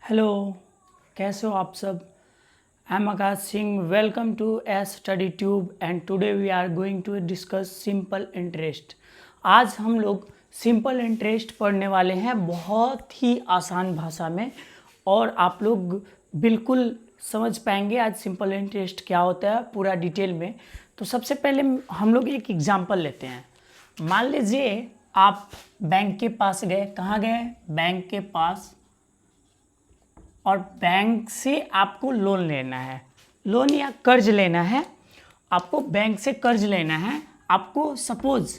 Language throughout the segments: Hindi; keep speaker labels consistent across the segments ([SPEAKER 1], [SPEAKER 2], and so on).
[SPEAKER 1] हेलो, कैसे हो आप सब। I am Akash Singh. Welcome to S study tube and today we are going to discuss simple interest. आज हम लोग सिंपल इंटरेस्ट पढ़ने वाले हैं बहुत ही आसान भाषा में, और आप लोग बिल्कुल समझ पाएंगे आज सिंपल इंटरेस्ट क्या होता है पूरा डिटेल में। तो सबसे पहले हम लोग एक एग्जांपल लेते हैं। मान लीजिए आप बैंक के पास गए। कहाँ गए? बैंक के पास। और बैंक से आपको लोन लेना है, लोन या कर्ज लेना है। आपको बैंक से कर्ज लेना है। आपको सपोज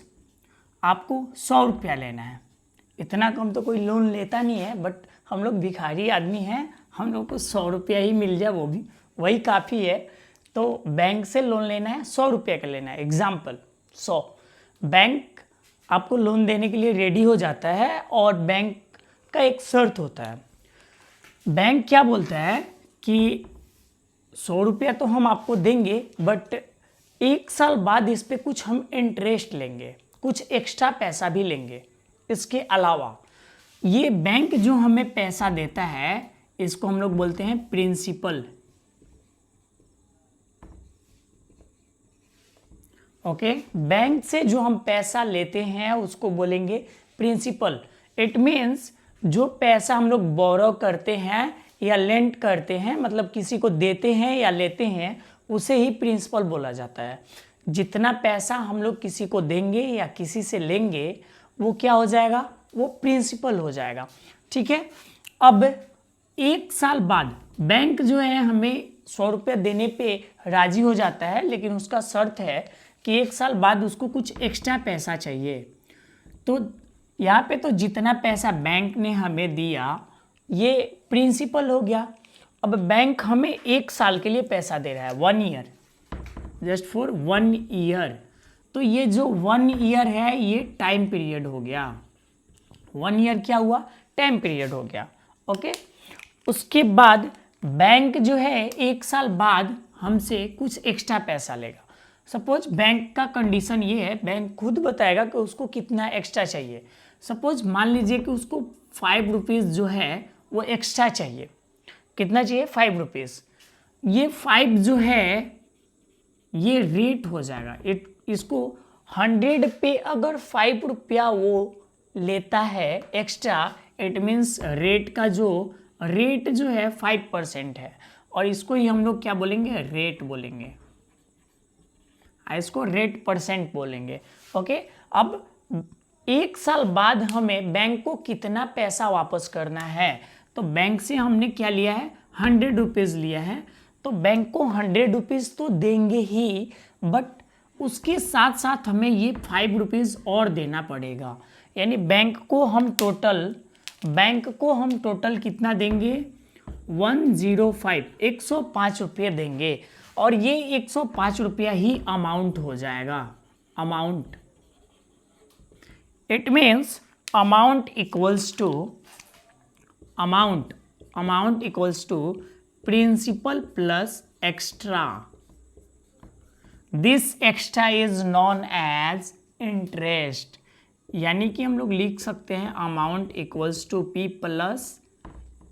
[SPEAKER 1] आपको 100 रुपया लेना है। इतना कम तो कोई लोन लेता नहीं है, बट हम लोग भिखारी आदमी हैं, हम लोग को 100 रुपया ही मिल जाए वो भी वही काफ़ी है। तो बैंक से लोन लेना है, 100 रुपये का लेना है। एग्जाम्पल 100। बैंक आपको लोन देने के लिए रेडी हो जाता है, और बैंक का एक शर्त होता है। बैंक क्या बोलता है कि 100 रुपया तो हम आपको देंगे, बट 1 साल बाद इस पे कुछ हम इंटरेस्ट लेंगे, कुछ एक्स्ट्रा पैसा भी लेंगे। इसके अलावा ये बैंक जो हमें पैसा देता है, इसको हम लोग बोलते हैं प्रिंसिपल। ओके, बैंक से जो हम पैसा लेते हैं उसको बोलेंगे प्रिंसिपल। इट मीन्स जो पैसा हम लोग बोरो करते हैं या लेंट करते हैं, मतलब किसी को देते हैं या लेते हैं, उसे ही प्रिंसिपल बोला जाता है। जितना पैसा हम लोग किसी को देंगे या किसी से लेंगे वो क्या हो जाएगा? वो प्रिंसिपल हो जाएगा। ठीक है। अब 1 साल बाद बैंक जो है हमें 100 रुपया देने पे राजी हो जाता है, लेकिन उसका शर्त है कि 1 साल बाद उसको कुछ एक्स्ट्रा पैसा चाहिए। तो यहाँ पे तो जितना पैसा बैंक ने हमें दिया ये प्रिंसिपल हो गया। अब बैंक हमें 1 साल के लिए पैसा दे रहा है, 1 ईयर, जस्ट फॉर 1 ईयर। तो ये जो 1 ईयर है ये टाइम पीरियड हो गया। 1 ईयर क्या हुआ? टाइम पीरियड हो गया। ओके। उसके बाद बैंक जो है 1 साल बाद हमसे कुछ एक्स्ट्रा पैसा लेगा। सपोज बैंक का कंडीशन ये है, बैंक खुद बताएगा कि उसको कितना एक्स्ट्रा चाहिए। सपोज मान लीजिए कि उसको 5 रुपीज़ जो है वो एक्स्ट्रा चाहिए। कितना चाहिए? 5 रुपीज़। ये 5 जो है ये रेट हो जाएगा। इसको 100 पे अगर 5 रुपया वो लेता है एक्स्ट्रा, इट मीन्स रेट का जो रेट जो है 5% है, और इसको ही हम लोग क्या बोलेंगे? रेट बोलेंगे। इसको रेट परसेंट बोलेंगे। ओके। अब 1 साल बाद हमें बैंक को कितना पैसा वापस करना है? तो बैंक से हमने क्या लिया है? 100 रुपीज़ लिया है। तो बैंक को 100 रुपीज़ तो देंगे ही, बट उसके साथ साथ हमें ये 5 रुपीज़ और देना पड़ेगा। यानी बैंक को हम टोटल कितना देंगे? 105 रुपये देंगे, और ये 105 रुपया ही अमाउंट हो जाएगा। Amount, it means amount equals to principal plus extra. This extra is known as interest. यानी कि हम लोग लिख सकते हैं amount equals to P plus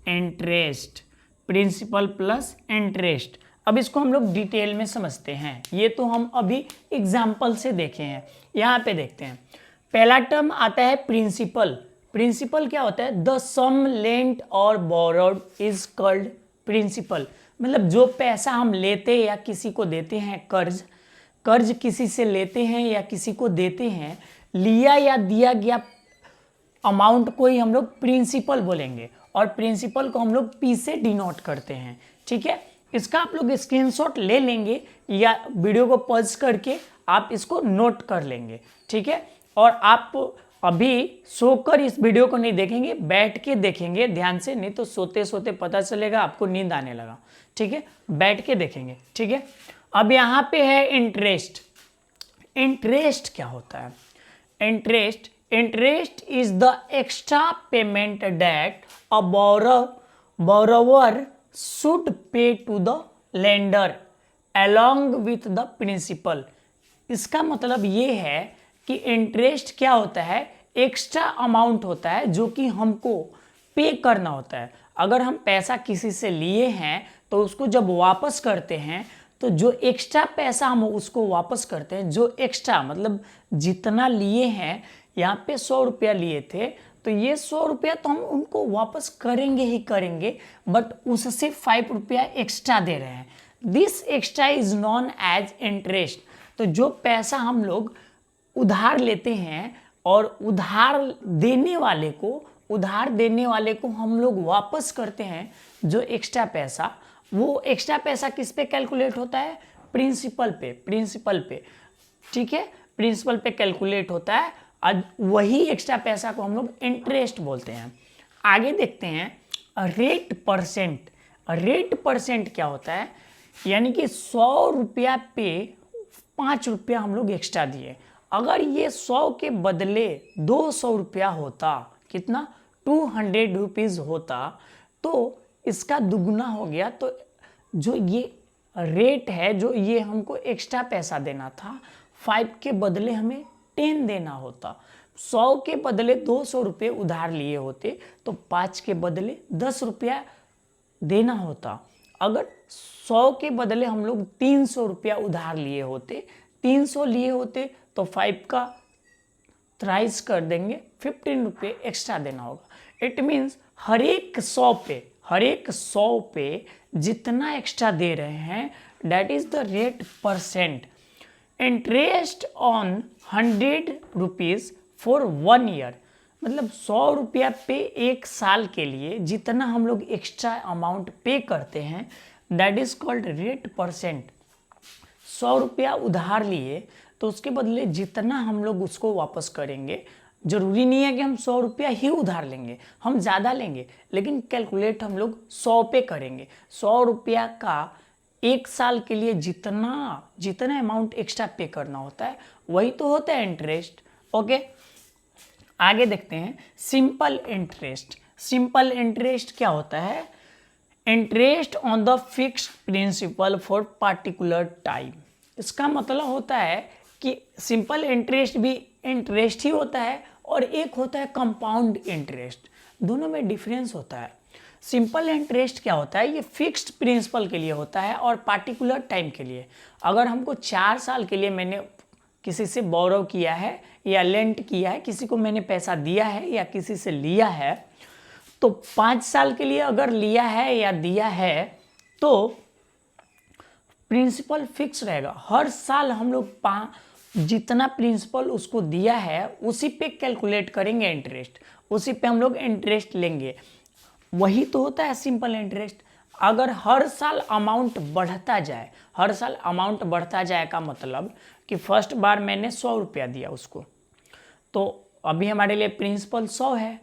[SPEAKER 1] interest, principal plus interest. अब इसको हम लोग डिटेल में समझते हैं। ये तो हम अभी एग्जाम्पल से देखे हैं। यहाँ पे देखते हैं। पहला टर्म आता है प्रिंसिपल। प्रिंसिपल क्या होता है? द सम लेंट और बोरोड इज कॉल्ड प्रिंसिपल। मतलब जो पैसा हम लेते या किसी को देते हैं, कर्ज किसी से लेते हैं या किसी को देते हैं, लिया या दिया गया अमाउंट को ही हम लोग प्रिंसिपल बोलेंगे, और प्रिंसिपल को हम लोग पी से डिनोट करते हैं। ठीक है। इसका आप लोग स्क्रीनशॉट ले लेंगे या वीडियो को पॉज करके आप इसको नोट कर लेंगे। ठीक है। और आप अभी सोकर इस वीडियो को नहीं देखेंगे, बैठ के देखेंगे ध्यान से, नहीं तो सोते सोते पता चलेगा आपको नींद आने लगा। ठीक है। बैठ के देखेंगे। ठीक है। अब यहाँ पे है इंटरेस्ट। इंटरेस्ट क्या होता है? Interest is the extra payment that a borrower should pay to the lender along with the principal। इसका मतलब ये है कि इंटरेस्ट क्या होता है? एक्स्ट्रा अमाउंट होता है जो कि हमको पे करना होता है। अगर हम पैसा किसी से लिए हैं तो उसको जब वापस करते हैं तो जो एक्स्ट्रा पैसा हम उसको वापस करते हैं, जो एक्स्ट्रा मतलब जितना लिए हैं, यहाँ पे 100 रुपया लिए थे तो ये 100 रुपया तो हम उनको वापस करेंगे ही करेंगे, बट उससे 5 रुपया एक्स्ट्रा दे रहे हैं। This extra is known as interest. तो जो पैसा हम लोग उधार लेते हैं और उधार देने वाले को हम लोग वापस करते हैं, जो एक्स्ट्रा पैसा, वो एक्स्ट्रा पैसा किस पे कैलकुलेट होता है? प्रिंसिपल पे, ठीक है, प्रिंसिपल पे कैलकुलेट होता है। और वही एक्स्ट्रा पैसा को हम लोग इंटरेस्ट बोलते हैं। आगे देखते हैं रेट परसेंट क्या होता है? यानी कि 100 रुपया पे 5 रुपया हम लोग एक्स्ट्रा दिए। अगर ये 100 के बदले 200 रुपया होता, कितना? 200 रुपीज़ होता, तो इसका दुगना हो गया। तो जो ये रेट है, जो ये हमको एक्स्ट्रा पैसा देना था, 5 के बदले हमें 10 देना होता। 100 के बदले 200 रुपये उधार लिए होते तो 5 के बदले 10 रुपया देना होता। अगर 100 के बदले हम लोग 300 रुपया उधार लिए होते, 300 लिए होते तो 5 का थ्राइस कर देंगे, 15 रुपये एक्स्ट्रा देना होगा। इट मीन्स हर एक 100 पे जितना एक्स्ट्रा दे रहे हैं, that is the rate percent. Interest on 100 rupees for 1 year, मतलब 100 रुपया पे 1 साल के लिए जितना हम लोग एक्स्ट्रा अमाउंट पे करते हैं, that is called rate percent. 100 रुपया उधार लिए तो उसके बदले जितना हम लोग उसको वापस करेंगे, जरूरी नहीं है कि हम 100 रुपया ही उधार लेंगे, हम ज़्यादा लेंगे, लेकिन कैलकुलेट हम लोग 100 पे करेंगे। 100 रुपया का 1 साल के लिए जितना अमाउंट एक्स्ट्रा पे करना होता है, वही तो होता है इंटरेस्ट। ओके, आगे देखते हैं सिंपल इंटरेस्ट क्या होता है? Interest on the fixed principal for particular time. इसका मतलब होता है कि सिंपल इंटरेस्ट भी इंटरेस्ट ही होता है और एक होता है कंपाउंड इंटरेस्ट। दोनों में डिफरेंस होता है। सिंपल इंटरेस्ट क्या होता है? ये फिक्स्ड प्रिंसिपल के लिए होता है और पार्टिकुलर टाइम के लिए। अगर हमको 4 साल के लिए मैंने किसी से बोरो किया है या लेंट किया है, किसी को मैंने पैसा दिया है या किसी से लिया है, तो 5 साल के लिए अगर लिया है या दिया है तो प्रिंसिपल फिक्स रहेगा। हर साल हम लोग जितना प्रिंसिपल उसको दिया है उसी पे कैलकुलेट करेंगे इंटरेस्ट, उसी पे हम लोग इंटरेस्ट लेंगे। वही तो होता है सिंपल इंटरेस्ट। अगर हर साल अमाउंट बढ़ता जाए का मतलब कि फर्स्ट बार मैंने 100 रुपया दिया उसको, तो अभी हमारे लिए प्रिंसिपल 100 है।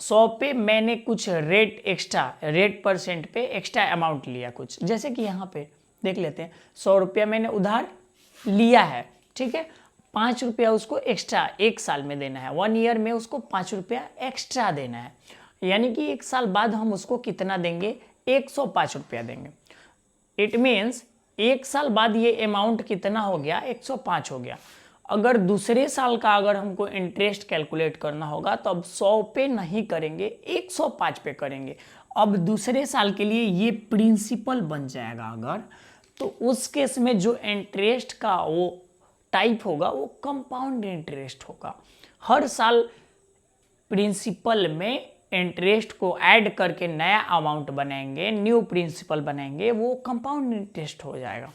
[SPEAKER 1] 100 पे मैंने कुछ रेट परसेंट पे एक्स्ट्रा अमाउंट लिया कुछ, जैसे कि यहाँ पे देख लेते हैं 100 रुपया मैंने उधार लिया है, ठीक है, 5 रुपया उसको एक्स्ट्रा 1 साल में देना है, 1 ईयर में उसको 5 रुपया एक्स्ट्रा देना है। यानी कि 1 साल बाद हम उसको कितना देंगे? 105 रुपया देंगे। इट मीन्स 1 साल बाद ये अमाउंट कितना हो गया? 105 हो गया। अगर दूसरे साल का अगर हमको इंटरेस्ट कैलकुलेट करना होगा तो अब 100 पे नहीं करेंगे, 105 पे करेंगे। अब दूसरे साल के लिए ये प्रिंसिपल बन जाएगा अगर, तो उस केस में जो इंटरेस्ट का वो टाइप होगा वो कंपाउंड इंटरेस्ट होगा। हर साल प्रिंसिपल में इंटरेस्ट को ऐड करके नया अमाउंट बनाएंगे, न्यू प्रिंसिपल बनाएंगे, वो कंपाउंड इंटरेस्ट हो जाएगा।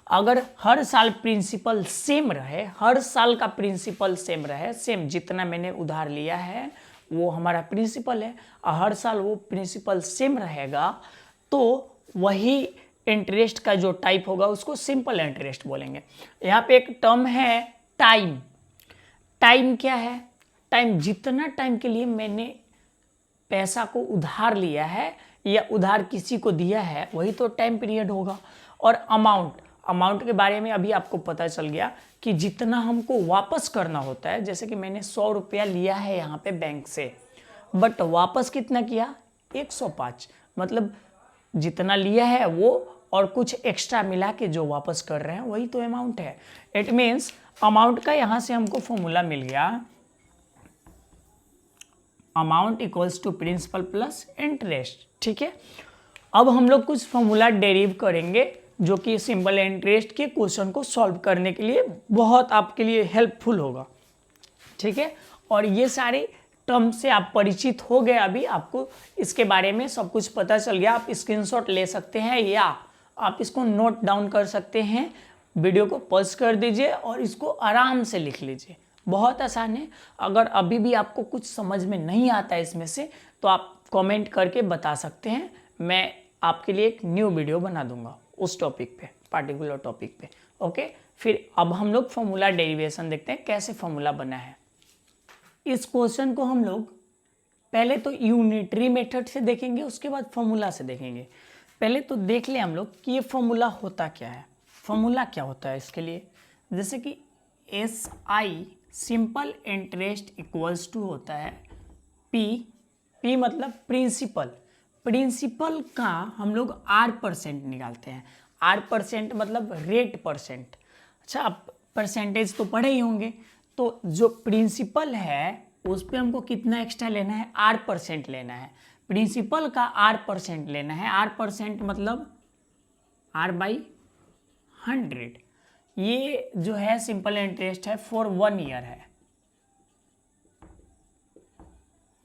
[SPEAKER 1] अगर हर साल प्रिंसिपल सेम रहे, हर साल का प्रिंसिपल सेम रहे, सेम जितना मैंने उधार लिया है वो हमारा प्रिंसिपल है, और हर साल वो प्रिंसिपल सेम रहेगा, तो वही इंटरेस्ट का जो टाइप होगा उसको सिंपल इंटरेस्ट बोलेंगे। यहाँ पे एक टर्म है टाइम। टाइम क्या है? टाइम, जितना टाइम के लिए मैंने पैसा को उधार लिया है या उधार किसी को दिया है वही तो टाइम पीरियड होगा। और अमाउंट के बारे में अभी आपको पता चल गया कि जितना हमको वापस करना होता है, जैसे कि मैंने 100 रुपया लिया है यहाँ पे बैंक से, बट वापस कितना किया? 105, मतलब जितना लिया है वो और कुछ एक्स्ट्रा मिला के जो वापस कर रहे हैं वही तो अमाउंट है। इट मीन्स अमाउंट का यहाँ से हमको फॉर्मूला मिल गया, amount equals to principal plus interest. ठीक है, अब हम लोग कुछ फॉर्मूला डेरिव करेंगे जो कि सिंपल इंटरेस्ट के क्वेश्चन को सॉल्व करने के लिए बहुत आपके लिए हेल्पफुल होगा। ठीक है, और ये सारे टर्म से आप परिचित हो गए, अभी आपको इसके बारे में सब कुछ पता चल गया। आप स्क्रीनशॉट ले सकते हैं या आप इसको नोट डाउन कर सकते हैं। वीडियो को पॉज कर दीजिए और इसको आराम से लिख लीजिए, बहुत आसान है। अगर अभी भी आपको कुछ समझ में नहीं आता है इसमें से तो आप कमेंट करके बता सकते हैं, मैं आपके लिए एक न्यू वीडियो बना दूंगा उस टॉपिक पे, पार्टिकुलर टॉपिक पे। ओके, फिर अब हम लोग फॉर्मूला डेरिवेशन देखते हैं कैसे फॉर्मूला बना है। इस क्वेश्चन को हम लोग पहले तो यूनिटरी मेथड से देखेंगे, उसके बाद फॉर्मूला से देखेंगे। पहले तो देख लें हम लोग कि ये फॉर्मूला होता क्या है। फॉर्मूला क्या होता है इसके लिए, जैसे कि SI simple interest equals to होता है P मतलब प्रिंसिपल। प्रिंसिपल का हम लोग R% निकालते हैं। R% मतलब रेट परसेंट। अच्छा, आप परसेंटेज तो पढ़े ही होंगे, तो जो प्रिंसिपल है उस पर हमको कितना एक्स्ट्रा लेना है, R% लेना है। प्रिंसिपल का R% लेना है। R% मतलब R/100। ये जो है सिंपल इंटरेस्ट है फॉर 1 ईयर है,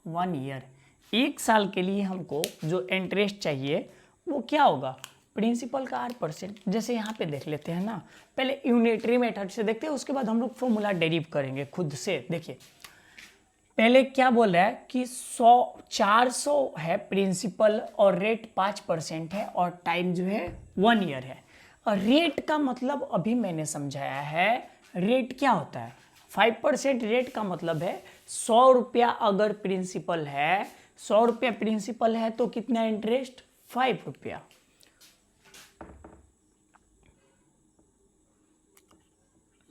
[SPEAKER 1] 1 ईयर। 1 साल के लिए हमको जो इंटरेस्ट चाहिए वो क्या होगा, प्रिंसिपल का R%। जैसे यहाँ पे देख लेते हैं ना, पहले यूनिटरी मेथड से देखते हैं, उसके बाद हम लोग फॉर्मूला डेरिव करेंगे खुद से। देखिए पहले क्या बोल रहा है कि 400 है प्रिंसिपल और रेट 5% है और टाइम जो है 1 ईयर है। और रेट का मतलब अभी मैंने समझाया है, रेट क्या होता है। 5% रेट का मतलब है 100 रुपया अगर प्रिंसिपल है, 100 रुपया प्रिंसिपल है तो कितना इंटरेस्ट, 5 रुपया।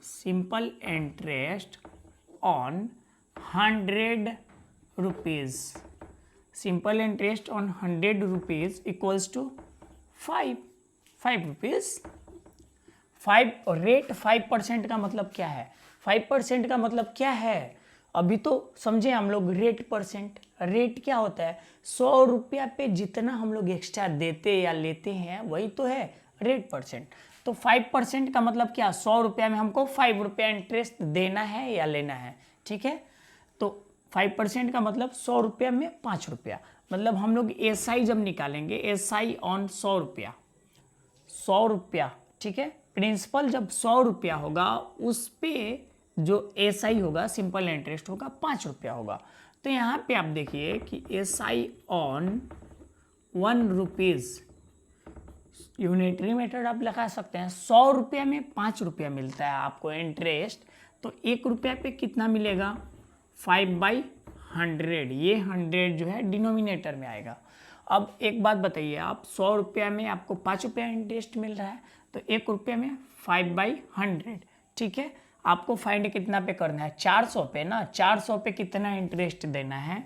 [SPEAKER 1] Simple interest on 100 rupees, simple interest on 100 rupees equals to 5 rupees. 5 rate 5% का मतलब क्या है, 5% का मतलब क्या है, अभी तो समझे हम लोग। रेट परसेंट, रेट क्या होता है, 100 रुपया पे जितना हम लोग एक्स्ट्रा देते या लेते हैं वही तो है रेट परसेंट। तो 5% का मतलब क्या, 100 रुपया में हमको 5 रुपया इंटरेस्ट देना है या लेना है। ठीक है, तो 5% का मतलब 100 रुपया में 5 रुपया। मतलब हम लोग SI जब निकालेंगे, SI ऑन 100 रुपया, 100 रुपया। ठीक है, प्रिंसिपल जब 100 रुपया होगा उस पे जो SI होगा, सिंपल इंटरेस्ट होगा, 5 रुपया होगा। तो यहाँ पे आप देखिए कि SI on 1 rupees, unitary method आप लगा सकते हैं। 100 रुपया में 5 रुपया मिलता है आपको इंटरेस्ट, तो 1 रुपया पे कितना मिलेगा, 5/100। ये 100 जो है डिनोमिनेटर में आएगा। अब एक बात बताइए, आप 100 रुपया में आपको 5 रुपया इंटरेस्ट मिल रहा है, तो 1 रुपये में 5/100। ठीक है, आपको फाइंड कितना पे करना है, 400 पे ना। 400 पे कितना इंटरेस्ट देना है,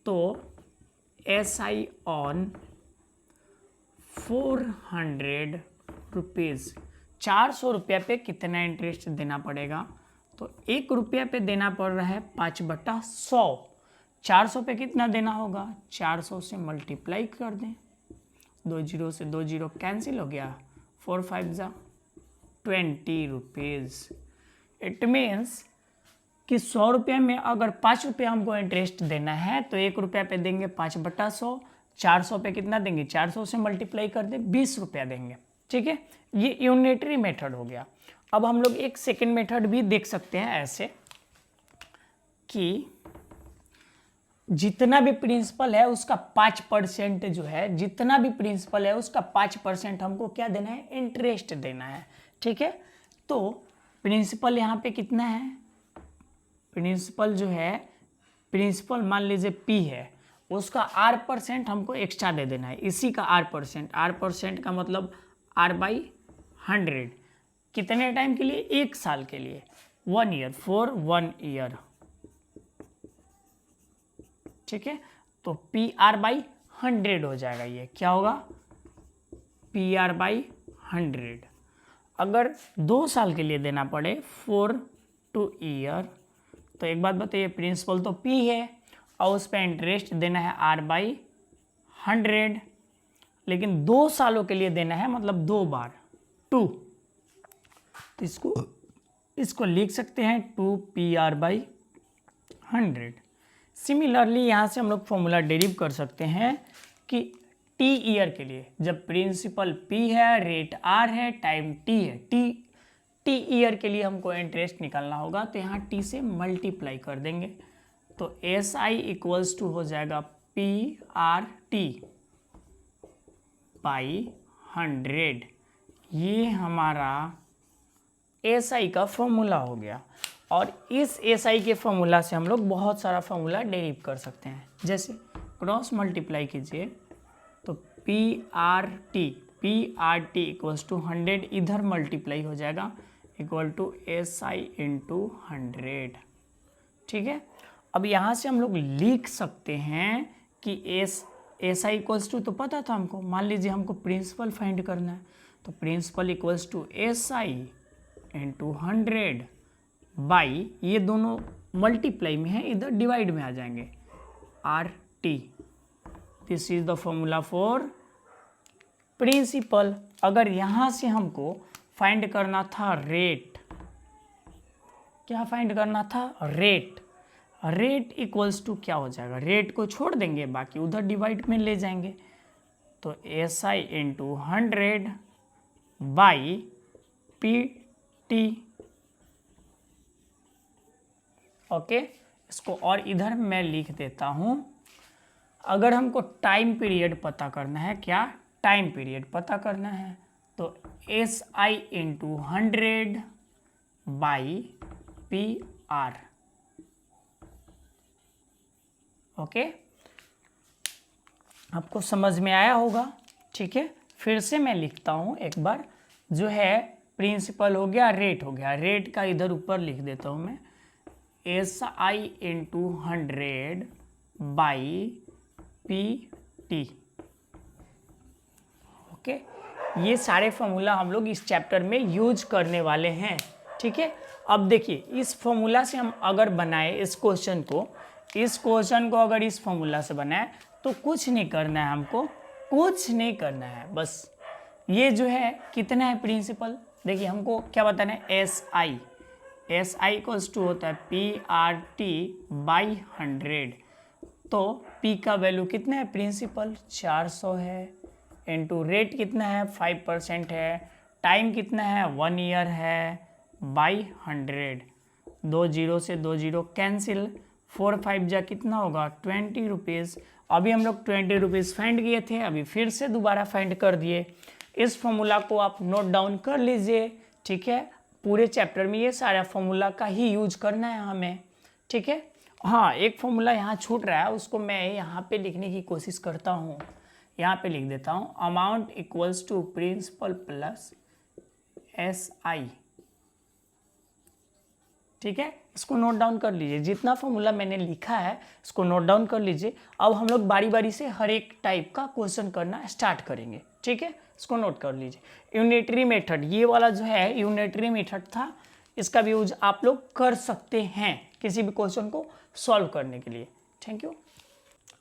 [SPEAKER 1] तो SI ऑन 400 रुपीज़, 400 रुपया पे कितना इंटरेस्ट देना पड़ेगा, तो 1 रुपया पे देना पड़ रहा है 5/100। 400 पे कितना देना होगा, 400 से मल्टीप्लाई कर दें, 2 जीरो से 2 जीरो कैंसिल हो गया, 4 5 जा 20 रुपीज़। इट मीन्स कि 100 रुपये में अगर 5 रुपया हमको इंटरेस्ट देना है तो 1 रुपया पे देंगे 5/100। 400 पे कितना देंगे, 400 से मल्टीप्लाई कर दे 20 रुपया देंगे। ठीक है, ये यूनिटरी मेथड हो गया। अब हम लोग एक सेकेंड मेथड भी देख सकते हैं ऐसे कि जितना भी प्रिंसिपल है उसका 5% जो है, जितना भी प्रिंसिपल है उसका 5% हमको क्या देना है, इंटरेस्ट देना है। ठीक है, तो प्रिंसिपल यहाँ पे कितना है, प्रिंसिपल जो है, प्रिंसिपल मान लीजिए P है, उसका R% हमको एक्स्ट्रा दे देना है, इसी का R% का मतलब R/100। कितने टाइम के लिए, 1 साल के लिए, 1 ईयर, फॉर 1 ईयर। ठीक है, तो PR/100 हो जाएगा। ये क्या होगा, PR/100। अगर 2 साल के लिए देना पड़े, फॉर 2 ईयर, तो एक बात बताइए, प्रिंसिपल तो P है और उस पर इंटरेस्ट देना है R/100, लेकिन 2 सालों के लिए देना है, मतलब 2 बार 2। तो इसको लिख सकते हैं 2PR/100। सिमिलरली यहाँ से हम लोग फॉर्मूला डेरिव कर सकते हैं कि T ईयर के लिए, जब प्रिंसिपल P है, रेट R है, टाइम T है, T ईयर के लिए हमको इंटरेस्ट निकालना होगा, तो यहाँ T से मल्टीप्लाई कर देंगे। तो SI इक्वल्स टू हो जाएगा PR/100। ये हमारा SI का फॉर्मूला हो गया। और इस SI के फॉर्मूला से हम लोग बहुत सारा फॉर्मूला डेरिव कर सकते हैं। जैसे क्रॉस मल्टीप्लाई कीजिए तो PRT इक्वल्स टू 100 इधर मल्टीप्लाई हो जाएगा, इक्वल टू SI इंटू 100। ठीक है, अब यहाँ से हम लोग लिख सकते हैं कि SI इक्वल्स टू, तो पता था हमको, मान लीजिए हमको प्रिंसिपल फाइंड करना है, तो principal equals to SI into 100 by, ये दोनों मल्टीप्लाई में है, इधर डिवाइड में आ जाएंगे, RT। This is the formula for principal. अगर यहाँ से हमको फाइंड करना था रेट, क्या फाइंड करना था? रेट इक्वल्स टू क्या हो जाएगा? रेट को छोड़ देंगे, बाकी उधर डिवाइड में ले जाएंगे, तो SI into 100 by PT। Okay, इसको और इधर मैं लिख देता हूँ। अगर हमको टाइम पीरियड पता करना है, क्या टाइम पीरियड पता करना है, तो SI into 100 by PR। Okay, आपको समझ में आया होगा? ठीक है, फिर से मैं लिखता हूँ एक बार। जो है प्रिंसिपल हो गया, रेट हो गया, रेट का इधर ऊपर लिख देता हूँ मैं, SI into 100 by PT। Okay, ये सारे फॉर्मूला हम लोग इस चैप्टर में यूज करने वाले हैं। ठीक है, अब देखिए इस फॉर्मूला से हम अगर बनाए इस क्वेश्चन को अगर इस फॉर्मूला से बनाए तो कुछ नहीं करना है हमको, कुछ नहीं करना है, बस ये जो है कितना है प्रिंसिपल, देखिए हमको क्या बताना है, SI इक्वल्स टू होता है PRT बाई 100। तो P का वैल्यू कितना है प्रिंसिपल? 400 है, इंटू रेट कितना है? 5% है, टाइम कितना है? 1 ईयर है, बाई 100। 2 जीरो से 2 जीरो कैंसिल, 4 5 जा कितना होगा? 20 रुपीज़। अभी हम लोग 20 रुपीज़ फाइंड किए थे, अभी फिर से दोबारा फाइंड कर दिए। इस फॉर्मूला को आप नोट डाउन कर लीजिए। ठीक है, पूरे चैप्टर में ये सारा फॉर्मूला का ही यूज करना है हमें। ठीक है, हाँ एक फॉर्मूला यहाँ छूट रहा है, उसको मैं यहाँ पे लिखने की कोशिश करता हूँ। यहाँ पे लिख देता हूँ, amount equals to principal plus SI। ठीक है, इसको नोट डाउन कर लीजिए, जितना फॉर्मूला मैंने लिखा है इसको नोट डाउन कर लीजिए। अब हम लोग बारी बारी से हर एक टाइप का क्वेश्चन करना स्टार्ट करेंगे। ठीक है, इसको नोट कर लीजिए। यूनिटरी मेथड, ये वाला जो है यूनिटरी मेथड था, इसका भी यूज आप लोग कर सकते हैं किसी भी क्वेश्चन को सॉल्व करने के लिए। Thank you.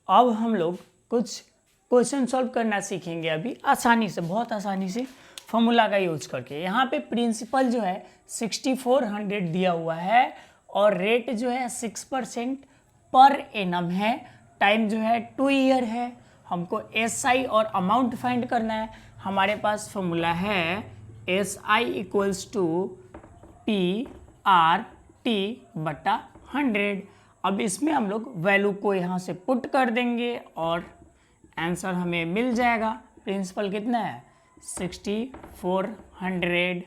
[SPEAKER 1] अब हम लोग कुछ क्वेश्चन सॉल्व करना सीखेंगे अभी, आसानी से, बहुत आसानी से फॉर्मूला का यूज करके। यहाँ पे प्रिंसिपल जो है 6400 दिया हुआ है और रेट जो है 6% पर एनम है, टाइम जो है 2 ईयर है। हमको SI और अमाउंट फाइंड करना है। हमारे पास फॉर्मूला है SI इक्वल्स टू PRT बटा 100। अब इसमें हम लोग वैल्यू को यहाँ से पुट कर देंगे और आंसर हमें मिल जाएगा। प्रिंसिपल कितना है? 6400।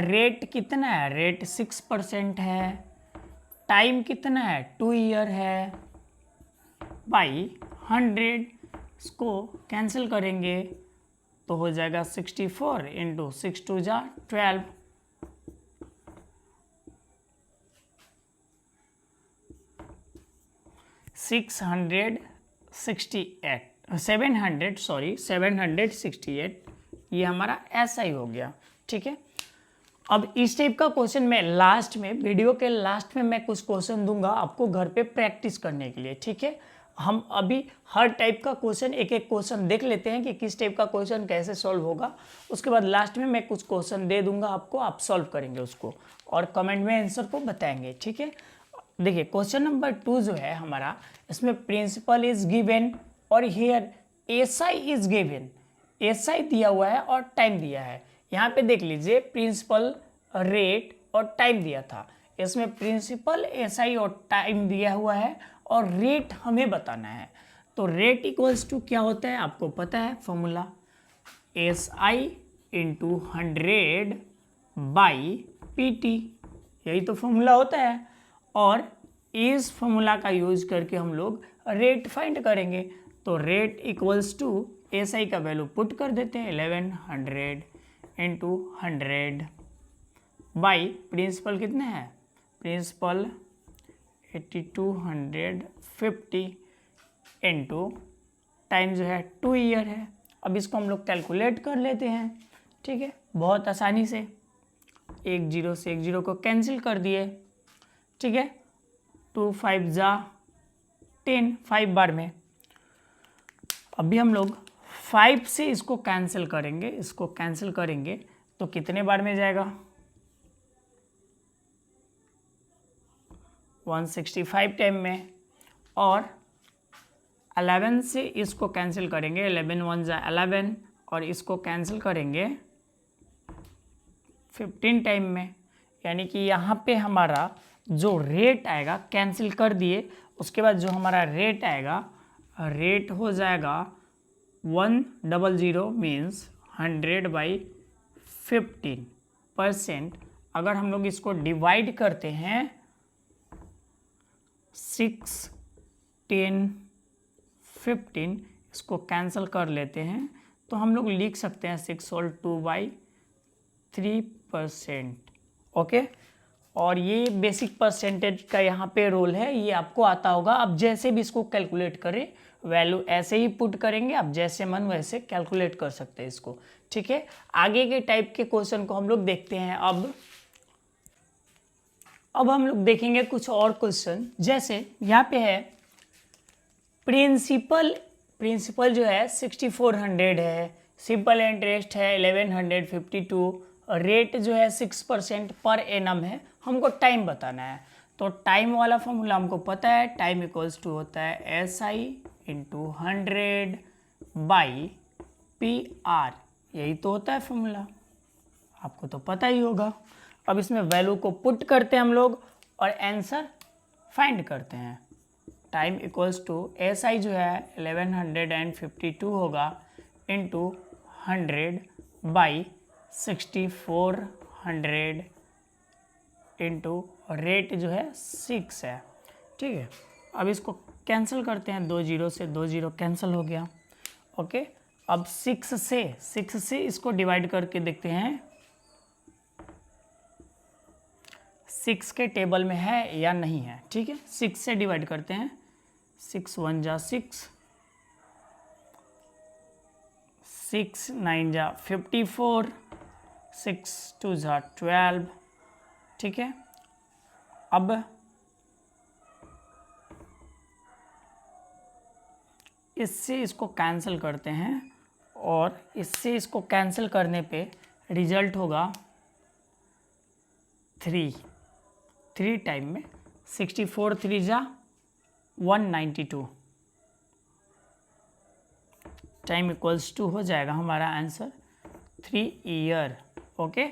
[SPEAKER 1] रेट कितना है? रेट 6% है, टाइम कितना है? 2 ईयर है, बाई 100। इसको कैंसिल करेंगे तो हो जाएगा 64 इंटू 6 2 जा 12। 768 ये हमारा SI हो गया। ठीक है, अब इस टाइप का क्वेश्चन मैं लास्ट में, वीडियो के लास्ट में मैं कुछ क्वेश्चन दूंगा आपको घर पे प्रैक्टिस करने के लिए, ठीक है। हम अभी हर टाइप का क्वेश्चन, एक एक क्वेश्चन देख लेते हैं कि किस टाइप का क्वेश्चन कैसे सॉल्व होगा। उसके बाद लास्ट में मैं कुछ क्वेश्चन दे दूंगा आपको, आप सॉल्व करेंगे उसको और कमेंट में आंसर को बताएंगे, ठीक है। देखिए क्वेश्चन नंबर 2 जो है हमारा, इसमें प्रिंसिपल इज गिवन और here SI is given. SI दिया हुआ है और टाइम दिया है। यहाँ पे देख लीजिए प्रिंसिपल, रेट और टाइम दिया था। इसमें प्रिंसिपल, एसआई और टाइम दिया हुआ है और रेट हमें बताना है। तो रेट इक्वल्स टू क्या होता है आपको पता है formula, SI into 100 by PT, यही तो फॉर्मूला होता है। और इस फॉर्मूला का यूज करके हम लोग रेट फाइंड करेंगे। तो रेट इक्वल्स टू एसआई का वैल्यू पुट कर देते हैं 1100 इंटू 100 बाई प्रिंसिपल कितने हैं, प्रिंसिपल 8250 इंटू टाइम जो है 2 ईयर है। अब इसको हम लोग कैलकुलेट कर लेते हैं, ठीक है, बहुत आसानी से। एक जीरो से एक जीरो को कैंसिल कर दिए, ठीक है। 2 5 जा 10, 5 बार में। अभी हम लोग 5 से इसको कैंसिल करेंगे, इसको कैंसिल करेंगे तो कितने बार में जाएगा, 165 टाइम में। और 11 से इसको कैंसिल करेंगे, 11 1 जा 11, और इसको कैंसिल करेंगे 15 टाइम में। यानी कि यहाँ पे हमारा जो रेट आएगा, कैंसिल कर दिए, उसके बाद जो हमारा रेट आएगा, रेट हो जाएगा 100 मीन्स 100/15%। अगर हम लोग इसको डिवाइड करते हैं 6 10 15, इसको कैंसिल कर लेते हैं तो हम लोग लिख सकते हैं 6 होल 2/3%। ओके, और ये बेसिक परसेंटेज का यहाँ पे रोल है, ये आपको आता होगा। आप जैसे भी इसको कैलकुलेट करें, वैल्यू ऐसे ही पुट करेंगे, आप जैसे मन वैसे कैलकुलेट कर सकते हैं इसको, ठीक है। आगे के टाइप के क्वेश्चन को हम लोग देखते हैं। अब हम लोग देखेंगे कुछ और क्वेश्चन, जैसे यहाँ पे है प्रिंसिपल जो है 6400 है, सिंपल इंटरेस्ट है 1152, रेट जो है 6% पर एनम है, हमको टाइम बताना है। तो टाइम वाला फॉर्मूला हमको पता है, टाइम इक्वल्स टू होता है SI इंटू 100 बाई PR, यही तो होता है फॉर्मूला, आपको तो पता ही होगा। अब इसमें वैल्यू को पुट करते हैं हम लोग और आंसर फाइंड करते हैं। टाइम इक्वल्स टू SI जो है 1152 होगा इंटू 100 बाई 6400 इंटू रेट जो है 6 है, ठीक है। अब इसको कैंसिल करते हैं, 2 जीरो से 2 जीरो कैंसिल हो गया। ओके, अब 6 से इसको डिवाइड करके देखते हैं 6 के टेबल में है या नहीं है, ठीक है। 6 से डिवाइड करते हैं, 6 1 जा 6, 6 9 जा 54, 6 2 जा 12, ठीक है। अब इससे इसको कैंसिल करते हैं और इससे इसको कैंसिल करने पे रिजल्ट होगा 3 टाइम में 64 3 जा 192, टाइम इक्वल्स टू हो जाएगा हमारा आंसर 3 ईयर। ओके,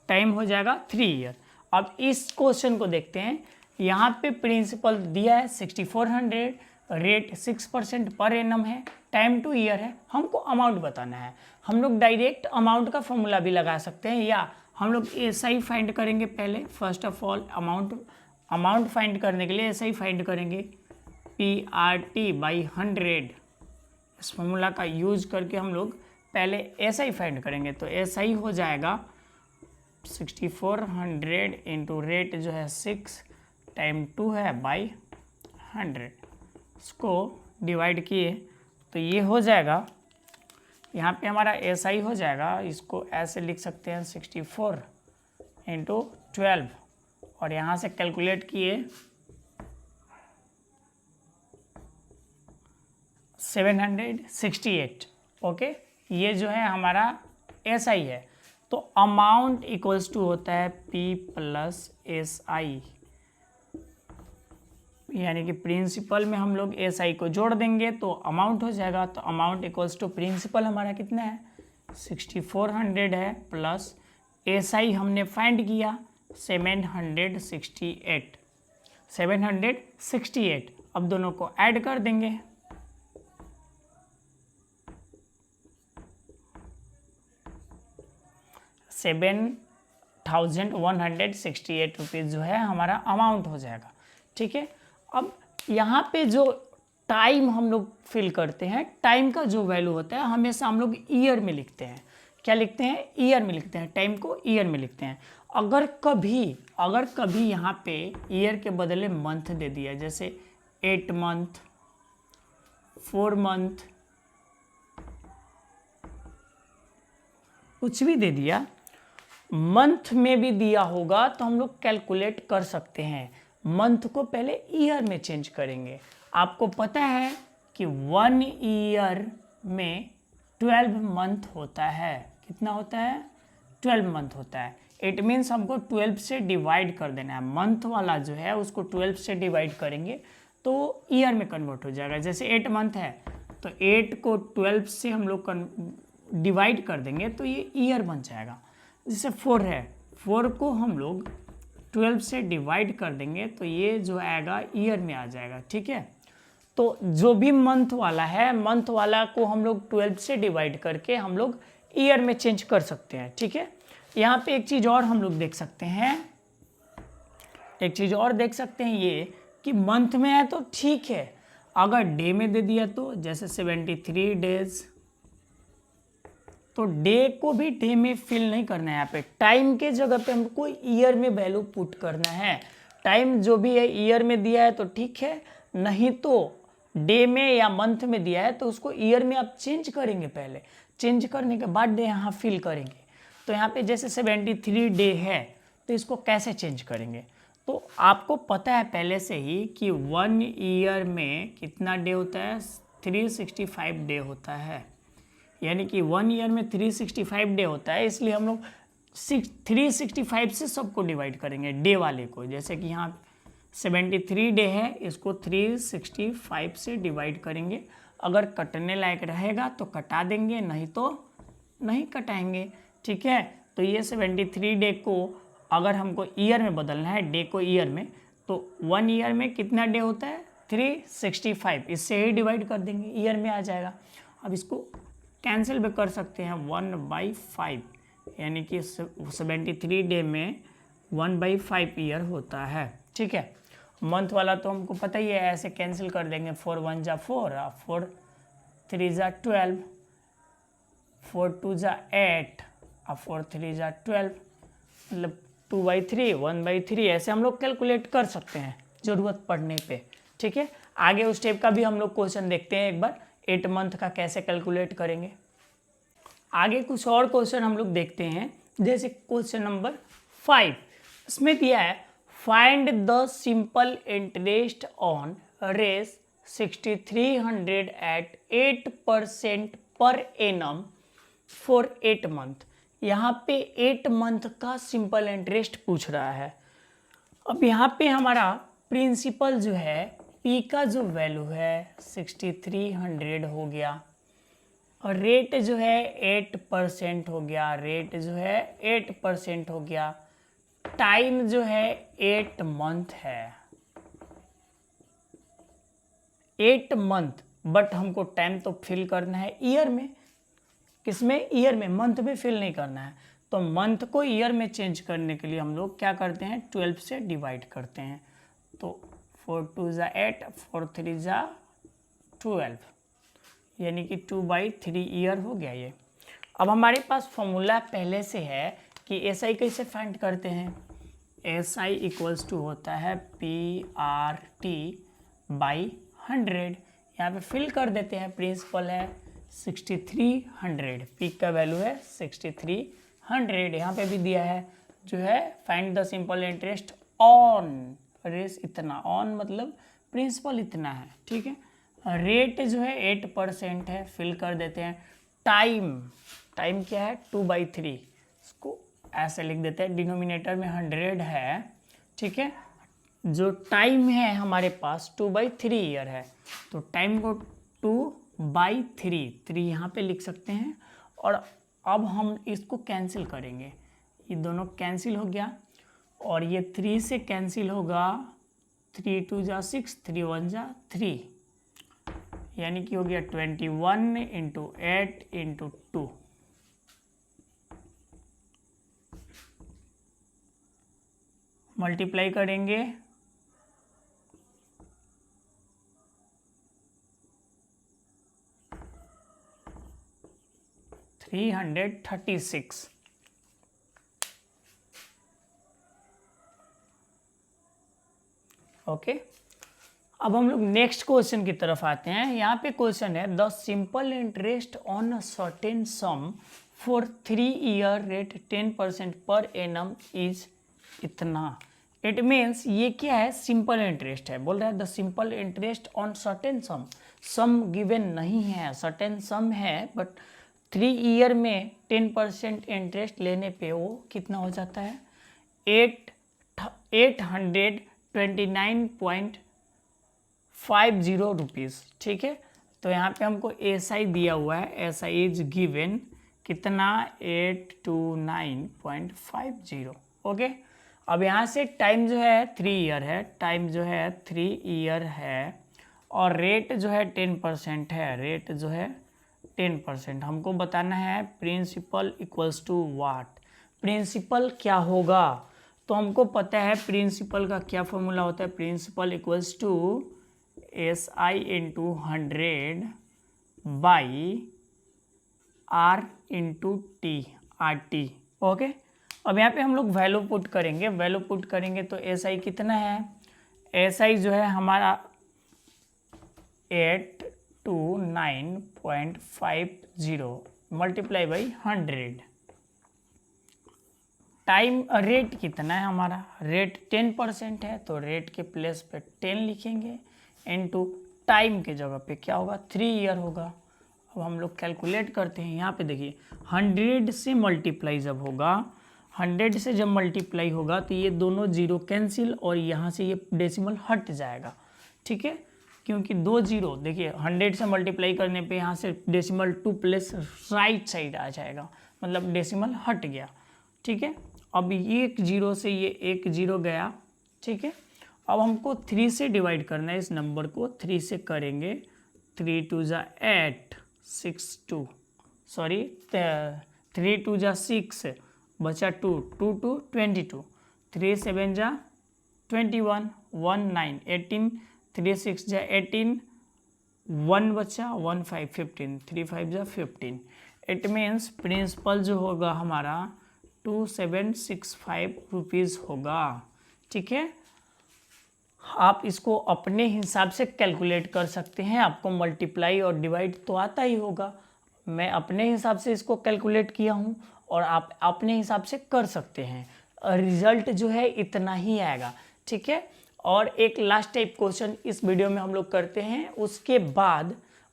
[SPEAKER 1] टाइम हो जाएगा 3 ईयर। अब इस क्वेश्चन को देखते हैं, यहाँ पे प्रिंसिपल दिया है 6400, रेट 6% पर एनम है, टाइम 2 ईयर है, हमको अमाउंट बताना है। हम लोग डायरेक्ट अमाउंट का फॉर्मूला भी लगा सकते हैं या हम लोग SI फाइंड करेंगे पहले। First of all amount find करने के लिए SI फाइंड करेंगे, PRT/100, इस फॉर्मूला का यूज करके हम लोग पहले SI फाइंड करेंगे। तो SI हो जाएगा 6400 इंटू रेट जो है 6 टाइम 2 है बाई 100, इसको डिवाइड किए तो ये हो जाएगा, यहाँ पे हमारा SI हो जाएगा, इसको ऐसे लिख सकते हैं 64 इंटू 12 और यहाँ से कैलकुलेट किए 768। ओके, ये जो है हमारा SI है। तो अमाउंट इक्वल्स टू होता है P प्लस SI, यानी कि प्रिंसिपल में हम लोग SI को जोड़ देंगे तो अमाउंट हो जाएगा। तो अमाउंट इक्वल्स टू प्रिंसिपल हमारा कितना है 6400 है, प्लस SI हमने फाइंड किया 768। अब दोनों को ऐड कर देंगे, 7,168 रुपीज़ जो है हमारा अमाउंट हो जाएगा। ठीक है, अब यहाँ पे जो टाइम हम लोग फिल करते हैं, टाइम का जो वैल्यू होता है हमेशा हम लोग ईयर में लिखते हैं। क्या लिखते हैं? ईयर में लिखते हैं, टाइम को ईयर में लिखते हैं। अगर कभी यहाँ पे ईयर के बदले मंथ दे दिया, जैसे 8 मंथ, 4 मंथ, कुछ भी दे दिया, मंथ में भी दिया होगा तो हम लोग कैलकुलेट कर सकते हैं। मंथ को पहले ईयर में चेंज करेंगे। आपको पता है कि 1 ईयर में 12 मंथ होता है। कितना होता है? 12 मंथ होता है। इट मीन्स हमको 12 से डिवाइड कर देना है। मंथ वाला जो है उसको 12 से डिवाइड करेंगे तो ईयर में कन्वर्ट हो जाएगा। जैसे 8 मंथ है तो 8 को 12 से हम लोग डिवाइड कर देंगे तो ये ईयर बन जाएगा। जैसे 4 है, 4 को हम लोग 12 से डिवाइड कर देंगे तो ये जो आएगा ईयर में आ जाएगा। ठीक है, तो जो भी मंथ वाला है, मंथ वाला को हम लोग 12 से डिवाइड करके हम लोग ईयर में चेंज कर सकते हैं। ठीक है, यहाँ पे एक चीज़ और हम लोग देख सकते हैं, ये कि मंथ में है तो ठीक है, अगर डे में दे दिया तो जैसे 73 डेज, तो डे को भी डे में फिल नहीं करना है। यहाँ पे टाइम के जगह पे हमको ईयर में वैल्यू पुट करना है। टाइम जो भी है ईयर में दिया है तो ठीक है, नहीं तो डे में या मंथ में दिया है तो उसको ईयर में आप चेंज करेंगे। पहले चेंज करने के बाद डे यहाँ फिल करेंगे। तो यहाँ पे जैसे 73 डे है तो इसको कैसे चेंज करेंगे? तो आपको पता है पहले से ही कि 1 ईयर में कितना डे होता है? 365 डे होता है। यानी कि 1 ईयर में 365 डे होता है, इसलिए हम लोग 365 से सबको डिवाइड करेंगे, डे वाले को। जैसे कि यहाँ 73 डे है, इसको 365 से डिवाइड करेंगे। अगर कटने लायक रहेगा तो कटा देंगे, नहीं तो नहीं कटाएंगे। ठीक है, तो ये 73 डे को अगर हमको ईयर में बदलना है, डे को ईयर में, तो 1 ईयर में कितना डे होता है? 365, इससे ही डिवाइड कर देंगे, ईयर में आ जाएगा। अब इसको कैंसिल भी कर सकते हैं 1/5, यानी कि 73 डे में 1/5 ईयर होता है। ठीक है, मंथ वाला तो हमको पता ही है, ऐसे कैंसिल कर देंगे। 4 1 जा 4, 4 3 जा 12, 4 2 जा 8, 4 3 जा 12, मतलब 2/3, 1/3, ऐसे हम लोग कैलकुलेट कर सकते हैं ज़रूरत पड़ने पे। ठीक है, आगे उस टाइप का भी हम लोग क्वेश्चन देखते हैं एक बार, 8 मंथ का कैसे कैलकुलेट करेंगे। आगे कुछ और क्वेश्चन हम लोग देखते हैं, जैसे क्वेश्चन नंबर 5। इसमें दिया है find the simple interest on Rs 6300 at 8% per annum for 8 month. यहाँ पे 8 मंथ का सिंपल इंटरेस्ट पूछ रहा है। अब यहाँ पे हमारा प्रिंसिपल जो है, पी का जो वैल्यू है 6300 हो गया, और रेट जो है 8% हो गया, रेट जो है 8% हो गया, टाइम जो है 8 मंथ है, 8 मंथ, बट हमको टाइम तो फिल करना है ईयर में। किसमें? ईयर में, मंथ में फिल नहीं करना है। तो मंथ को ईयर में चेंज करने के लिए हम लोग क्या करते हैं? 12 से डिवाइड करते हैं। तो 4 2 जा 8, 4 3 जा 12, यानी कि 2/3 ईयर हो गया ये। अब हमारे पास फॉर्मूला पहले से है कि SI कैसे फाइंड करते हैं। SI इक्वल्स टू होता है PRT/100। यहाँ पे फिल कर देते हैं, प्रिंसिपल है 6300, पी का वैल्यू है 6300, यहाँ पे भी दिया है जो है find the simple interest on Rs इतना, ऑन मतलब प्रिंसिपल इतना है, ठीक है। रेट जो है 8% है, फिल कर देते हैं। टाइम क्या है 2/3, इसको ऐसे लिख देते हैं, डिनोमिनेटर में 100 है, ठीक है। जो टाइम है हमारे पास 2/3 ईयर है, तो टाइम को 2/3 3 यहाँ पे लिख सकते हैं। और अब हम इसको कैंसिल करेंगे, ये दोनों कैंसिल हो गया और ये 3 से कैंसिल होगा, 3 2 जा 6, 3 1 जा 3, यानी कि हो गया 21 × 8 × 2। मल्टीप्लाई करेंगे 336। ओके, अब हम लोग नेक्स्ट क्वेश्चन की तरफ आते हैं। यहाँ पे क्वेश्चन है the simple interest on a certain some for 3 year rate 10% per annum is इतना। इट मीन्स ये क्या है, सिंपल इंटरेस्ट है, बोल रहा है the simple interest on certain some given नहीं है, सर्टेन सम है, बट 3 ईयर में 10% इंटरेस्ट लेने पे वो कितना हो जाता है, 829.50 रुपीज़, ठीक है। तो यहाँ पे हमको SI दिया हुआ है, SI इज गिवन कितना 829.50। ओके, अब यहाँ से टाइम जो है 3 ईयर है, टाइम जो है 3 ईयर है, और रेट जो है 10% है, रेट जो है 10%। हमको बताना है principal equals to what, principal क्या होगा। तो हमको पता है प्रिंसिपल का क्या फॉर्मूला होता है, principal equals to SI × 100 by R × T RT। Okay, अब यहाँ पे हम लोग वैल्यू पुट करेंगे, वैल्यू पुट करेंगे तो SI कितना है, SI जो है हमारा 829.50 मल्टीप्लाई बाई 100। टाइम रेट कितना है हमारा, रेट 10% है, तो रेट के प्लेस पे 10 लिखेंगे, इनटू टाइम के जगह पे क्या होगा 3 ईयर होगा। अब हम लोग कैलकुलेट करते हैं, यहाँ पे देखिए 100 से मल्टीप्लाई जब होगा, 100 से जब मल्टीप्लाई होगा तो ये दोनों जीरो कैंसिल और यहाँ से ये डेसिमल हट जाएगा, ठीक है, क्योंकि 2 जीरो देखिए 100 से मल्टीप्लाई करने पे यहाँ से डेसिमल 2 प्लस राइट साइड आ जाएगा, मतलब डेसिमल हट गया, ठीक है। अब 1 जीरो से ये 1 जीरो गया, ठीक है। अब हमको 3 से डिवाइड करना है, इस नंबर को 3 से करेंगे, 3 2 जा 8 6 2 सॉरी 3 2 जा 6 बचा 2 2 2 22 3 7 जा 21 1 9 18 3 6 जा 18 1 बचा 1 5 15 3 5 जा 15। इट मीन्स प्रिंसिपल जो होगा हमारा 2765 रुपीज़ होगा, ठीक है। आप इसको अपने हिसाब से कैलकुलेट कर सकते हैं, आपको मल्टीप्लाई और डिवाइड तो आता ही होगा, मैं अपने हिसाब से इसको कैलकुलेट किया हूँ और आप अपने हिसाब से कर सकते हैं, रिजल्ट जो है इतना ही आएगा, ठीक है। और एक लास्ट टाइप क्वेश्चन इस वीडियो में हम लोग करते हैं,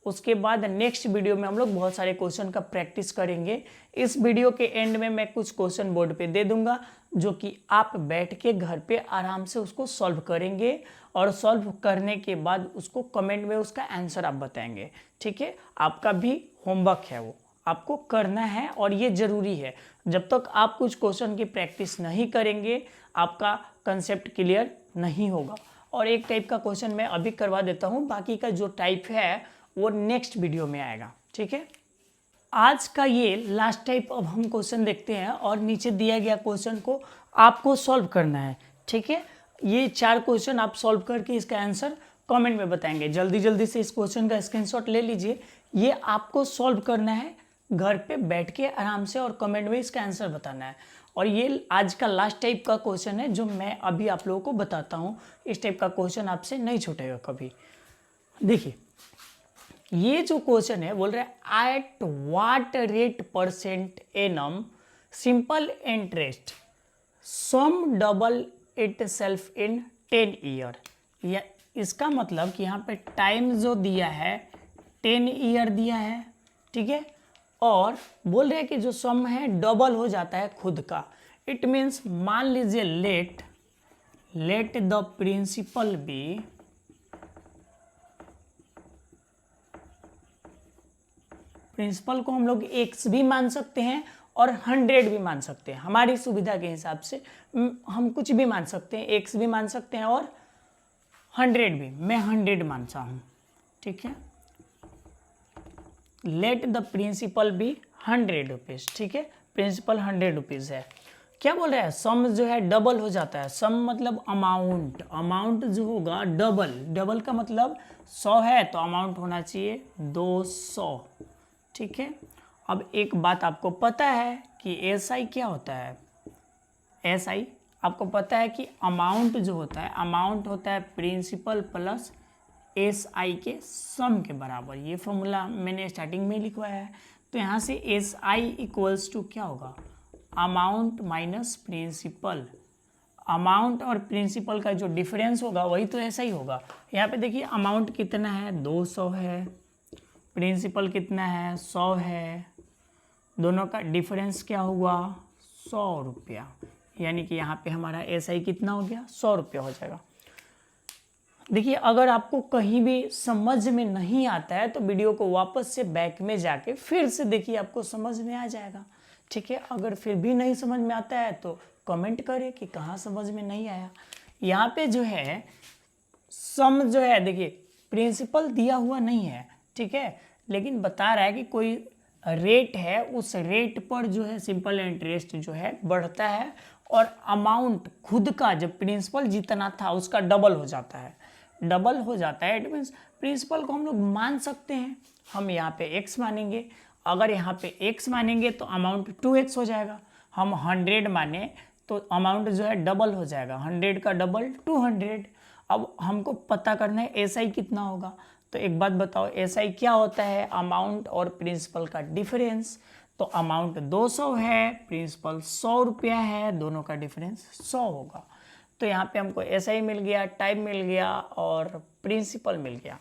[SPEAKER 1] उसके बाद नेक्स्ट वीडियो में हम लोग बहुत सारे क्वेश्चन का प्रैक्टिस करेंगे। इस वीडियो के एंड में मैं कुछ क्वेश्चन बोर्ड पे दे दूंगा जो कि आप बैठ के घर पे आराम से उसको सॉल्व करेंगे और सॉल्व करने के बाद उसको कमेंट में उसका आंसर आप बताएंगे, ठीक है। आपका भी होमवर्क है, वो आपको करना है और ये ज़रूरी है। जब तक आप कुछ क्वेश्चन की प्रैक्टिस नहीं करेंगे आपका कंसेप्ट क्लियर नहीं होगा। और एक टाइप का क्वेश्चन मैं अभी करवा देता हूँ, बाकी का जो टाइप है वो नेक्स्ट वीडियो में आएगा, ठीक है। आज का ये लास्ट टाइप अब हम क्वेश्चन देखते हैं और नीचे दिया गया क्वेश्चन को आपको सॉल्व करना है, ठीक है। ये 4 क्वेश्चन आप सॉल्व करके इसका आंसर कमेंट में बताएंगे। जल्दी जल्दी से इस क्वेश्चन का स्क्रीनशॉट ले लीजिए, ये आपको सॉल्व करना है घर पे बैठ के आराम से और कमेंट में इसका आंसर बताना है। और ये आज का लास्ट टाइप का क्वेश्चन है जो मैं अभी आप लोगों को बताता हूँ। इस टाइप का क्वेश्चन आपसे नहीं छूटेगा कभी। देखिए ये जो क्वेश्चन है बोल रहा है at what rate % annum simple interest sum double itself in 10 year. या इसका मतलब कि यहाँ पे टाइम जो दिया है 10 ईयर दिया है, ठीक है, और बोल रहे हैं कि जो सम है डबल हो जाता है खुद का। इट मीन्स मान लीजिए let the principal be principal को हम लोग x भी मान सकते हैं और 100 भी मान सकते हैं। हमारी सुविधा के हिसाब से हम कुछ भी मान सकते हैं, x भी मान सकते हैं और 100 भी। मैं 100 मानता हूँ, ठीक है। Let the principal be 100 rupees, ठीक है, प्रिंसिपल 100 रुपीज़ है। क्या बोल रहा है, सम जो है डबल हो जाता है। सम मतलब अमाउंट जो होगा डबल का मतलब 100 है तो अमाउंट होना चाहिए 200, ठीक है। अब एक बात आपको पता है कि एसआई क्या होता है। एसआई आपको पता है कि अमाउंट जो होता है, अमाउंट होता है प्रिंसिपल प्लस एसआई के सम के बराबर। ये फॉर्मूला मैंने स्टार्टिंग में लिखवाया है। तो यहाँ से एसआई इक्वल्स टू क्या होगा, अमाउंट माइनस प्रिंसिपल। अमाउंट और प्रिंसिपल का जो डिफरेंस होगा वही तो ऐसा ही होगा। यहाँ पे देखिए अमाउंट कितना है 200 है, प्रिंसिपल कितना है 100 है, दोनों का डिफरेंस क्या हुआ 100 रुपया। यानी कि यहाँ पे हमारा एसआई कितना हो गया 100 रुपया हो जाएगा। देखिए अगर आपको कहीं भी समझ में नहीं आता है तो वीडियो को वापस से बैक में जाके फिर से देखिए, आपको समझ में आ जाएगा, ठीक है। अगर फिर भी नहीं समझ में आता है तो कमेंट करें कि कहाँ समझ में नहीं आया। यहाँ पे जो है सम जो है, देखिए प्रिंसिपल दिया हुआ नहीं है, ठीक है, लेकिन बता रहा है कि कोई रेट है, उस रेट पर जो है सिंपल इंटरेस्ट जो है बढ़ता है और अमाउंट खुद का जब प्रिंसिपल जितना था उसका डबल हो जाता है। डबल हो जाता है इट मीन्स प्रिंसिपल को हम लोग मान सकते हैं। हम यहाँ पे x मानेंगे, अगर यहाँ पे x मानेंगे तो अमाउंट 2x हो जाएगा। हम 100 माने तो अमाउंट जो है डबल हो जाएगा, 100 का डबल 200। अब हमको पता करना है एसआई कितना होगा। तो एक बात बताओ, एसआई क्या होता है, अमाउंट और प्रिंसिपल का डिफरेंस। तो अमाउंट 200 है, प्रिंसिपल 100 रुपया है, दोनों का डिफरेंस 100 होगा। तो यहाँ पे हमको एसआई मिल गया, टाइम मिल गया और प्रिंसिपल मिल गया।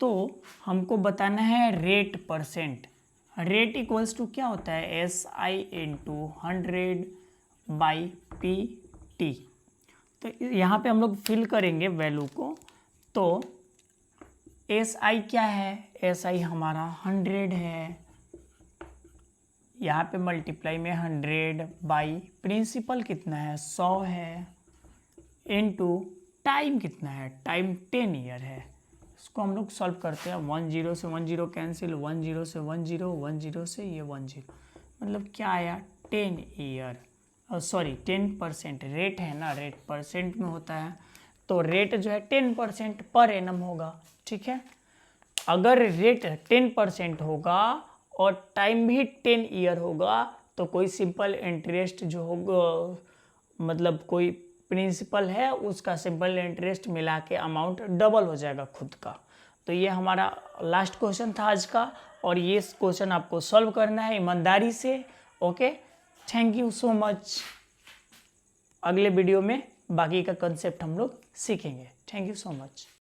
[SPEAKER 1] तो हमको बताना है rate percent. Rate equals to क्या होता है, SI into 100 by P T. तो यहाँ पे हम लोग फिल करेंगे वैल्यू को। तो एसआई क्या है, एसआई हमारा 100 है, यहाँ पे मल्टीप्लाई में 100 बाई प्रिंसिपल कितना है 100 है, इनटू टाइम कितना है, टाइम 10 ईयर है। इसको हम लोग सॉल्व करते हैं। 10 से 10 कैंसिल, 10 से 10, 10 से ये 10, मतलब क्या आया 10 ईयर, सॉरी 10%। रेट है ना, रेट परसेंट में होता है तो रेट जो है 10% पर एनम होगा, ठीक है। अगर रेट 10% होगा और टाइम भी 10 ईयर होगा तो कोई सिंपल इंटरेस्ट जो होगा, मतलब कोई प्रिंसिपल है उसका सिंपल इंटरेस्ट मिला के अमाउंट डबल हो जाएगा खुद का। तो ये हमारा लास्ट क्वेश्चन था आज का और ये क्वेश्चन आपको सॉल्व करना है ईमानदारी से। Okay, thank you so much. अगले वीडियो में बाकी का कंसेप्ट हम लोग सीखेंगे। Thank you so much.